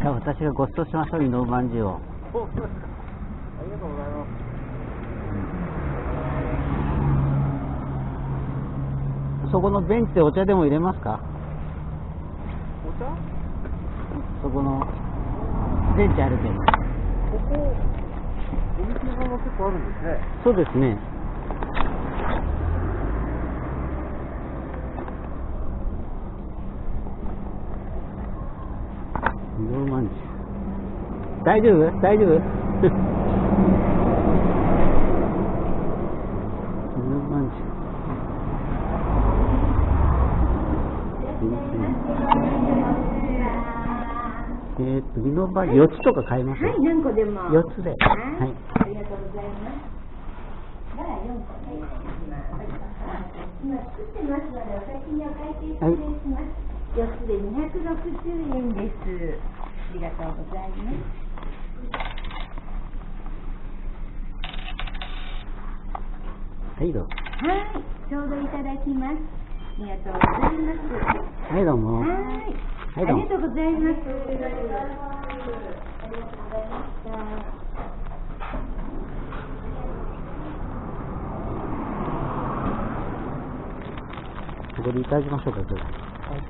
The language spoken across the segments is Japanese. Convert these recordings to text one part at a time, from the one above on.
じゃあ私がご馳走しましょう、のまんじゅうを。ありがとうございます。そこのベンチでお茶でも入れますか？お茶？そこのベンチあるけど。ここ、お店屋さんが結構あるんですね。そうですね。のまんじゅう。大丈夫？大丈夫？のまんじゅう。身の回り4つとか買います？はい、何個でも。4つで。はい。ありがとうございます。じゃあ4個ね、今作ってますので、お先にお会計失礼します。4つで260円です。ありがとうございます。はい、どうぞ。はい、ちょうどいただきます。ありがとうございます。はい、どうも。はい、はい、どうも。ありがとうございます。ありがとうございました。ここでいただきましょうか、それ。はい。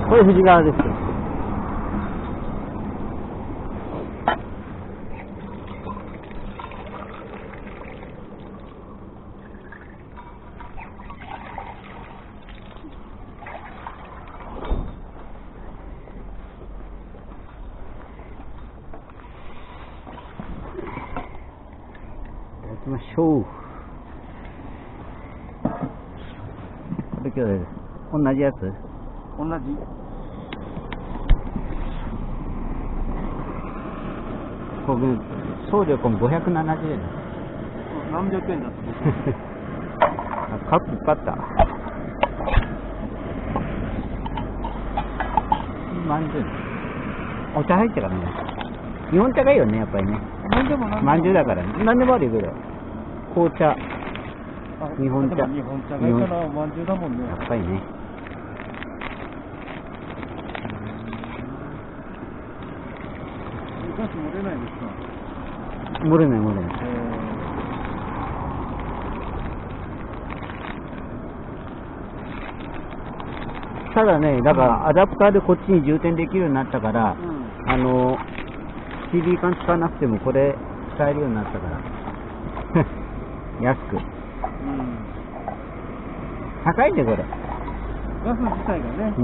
これ富士川です。行きましょう。これ今日です。同じやつ？同じ。これ送料込み570円。何百円だって。カップいっぱいあった。まんじゅう。お茶入ってからね。日本茶がいいよね、やっぱりね。まんじゅうだからね。何でもあるよ、これ。紅茶。日本茶。日本茶がいいからまんじゅうだもんね。やっぱりね。ガス漏れないですか？漏れない漏れない。ただね、だからアダプターでこっちに充填できるようになったから、CD 缶使わなくてもこれ使えるようになったから安く、高いんでこれ。ガス自体がね、こ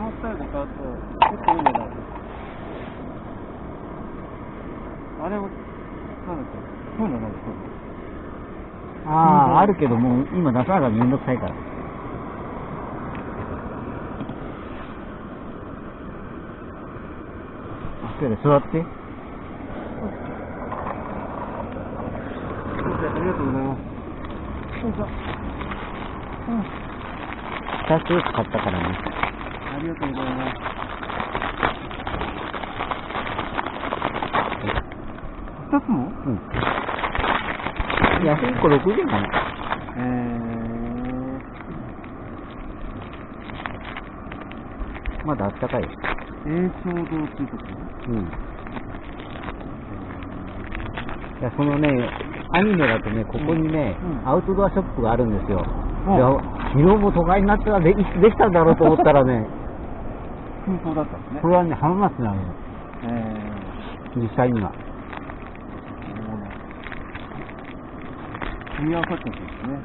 のスタイルで買うと結構いい値段です。あれも、なんだっけ、そういうのなんですか？あるけどもう今出さながらめんどくさいから。座って。ありがとうございます。2つずつ買ったからね。ありがとうございます。2つも？安い1個60円かな。まだあったかい。ちょうどっていうことね。うん。いや、そのね、アニメだとね、ここにね、アウトドアショップがあるんですよ。いや、昨日も都会になったらいつできたんだろうと思ったらね、空港だったんですね。これはね、浜松なのよ。実際には。組み合わさっちゃったんですね。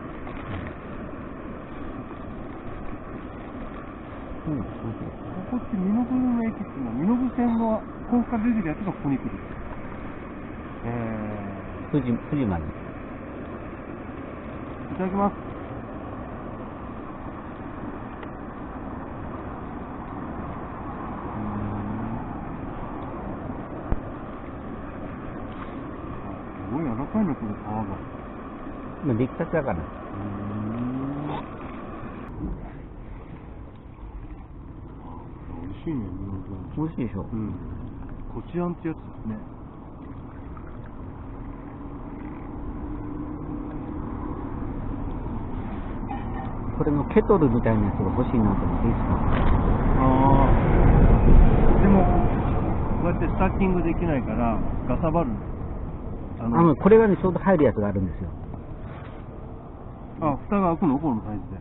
こっち身延の駅っていうのは、身延線の高架出てるやつがここに来る。富士まで。いただきます。すごい柔らかいね、この皮が。まあ、出来たてだから。美味しいね、美味しいでしょ。うん。コチアンってやつですね。これのケトルみたいなやつが欲しいなと思っていいですか？でも、こうやってスタッキングできないから、ガサバる。これがね、ちょうど入るやつがあるんですよ。蓋が開くの？このサイズで。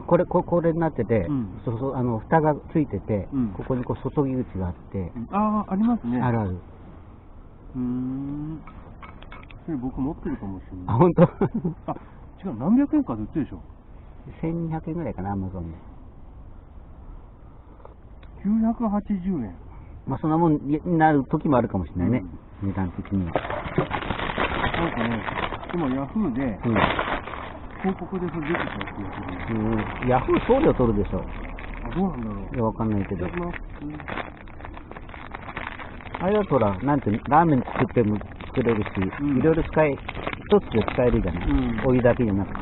これになってて、蓋がついてて、ここにこう注ぎ口があって。ありますね。あるある。それ僕持ってるかもしれない。本当？違う、何百円かで売ってるでしょ。1200円ぐらいかな、アマゾンで。980円。まあそんなもんになる時もあるかもしれないね、値段的には。なんかね、今ヤフーで、広告でそれ出てたやつ。ヤフー送料取るでしょ。どうなんだろう。いや、わかんないけど。いただきます。あれだとほら、なんてラーメン作れるし、いろいろ一つで使えるじゃない、お湯だけじゃなくて。